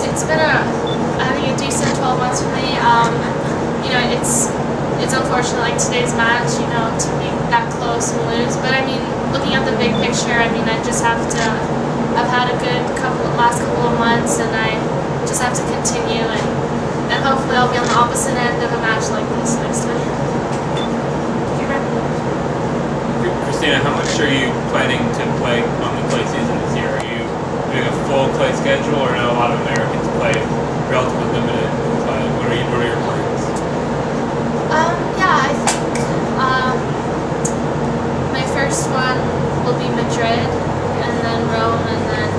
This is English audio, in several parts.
it's been I think a decent 12 months for me. You know, it's unfortunate, like today's match, you know, to be that close and lose. But I mean, looking at the big picture, I mean, I just have to. I've had a good last couple of months, and I just have to continue, and hopefully I'll be on the opposite end of a match like this next time. Christina, how much are you planning to play on the clay season this year? Are you doing a full clay schedule, or I know a lot of Americans play relatively limited clay? What are your plans? Yeah, I think my first one will be Madrid, and then Rome, and then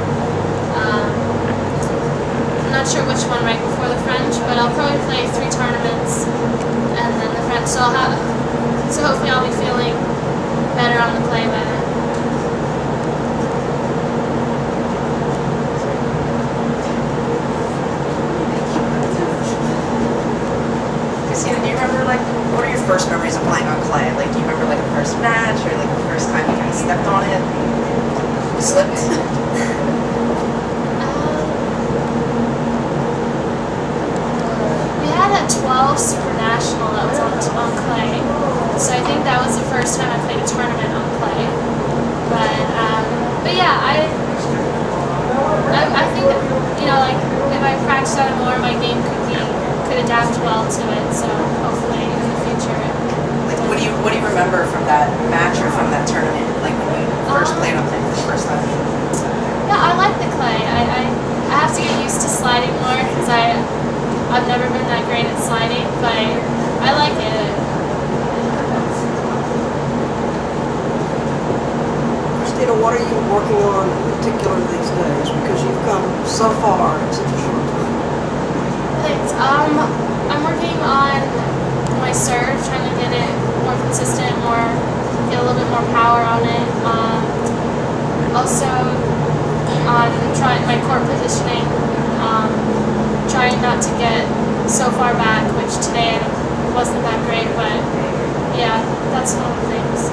I'm not sure which one right before the French, but I'll probably play 3 tournaments, and then the French. So hopefully I'll be feeling better on the clay by then. Christina, do you remember, like, what are your first memories of playing on clay? Like, do you remember, like, a first match, or, like, the first time you kind of stepped on it and slipped? We had a 12 Super National that was on clay, so I think that was the first time I played a tournament on clay. But yeah, I think, you know, like, if I practiced on it more, my game could adapt well to it. So hopefully in the future. Like, what do you remember from that match or from that tournament? Like, when you first played on clay for the first time? Yeah, I like the clay. I have to get used to sliding more because I've never been that great at sliding, but I like it. Christina, what are you working on in particular these days? Because you've come so far in such a short time. Thanks. I'm working on my serve, trying to get it more consistent, get a little bit more power on it. Also on trying my court positioning, trying not to get so far back, which today wasn't that great, but yeah, that's one of the things.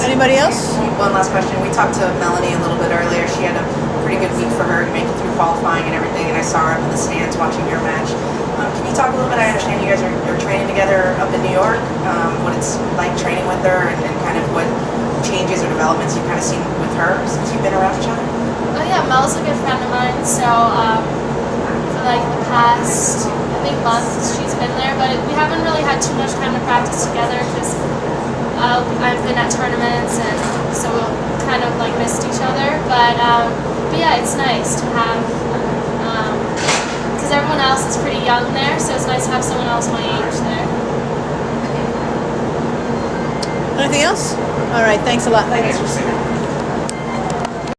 Anybody else? One last question. We talked to Melanie a little bit earlier. She had a pretty good week for her to make it through qualifying and everything, and I saw her up in the stands watching your match. Can you talk a little bit? I understand you guys are training together up in New York. What it's like training with her, and kind of what changes or developments you've kind of seen with her since you've been around each other? Oh yeah, Mel's a good friend of mine, so for like the past, I think, month she's been there, but we haven't really had too much time to practice together because I've been at tournaments, and so we'll kind of like missed each other, but yeah, it's nice to have, because everyone else is pretty young there, so it's nice to have someone else my age there. Anything else? All right, thanks a lot. Thanks, Christina.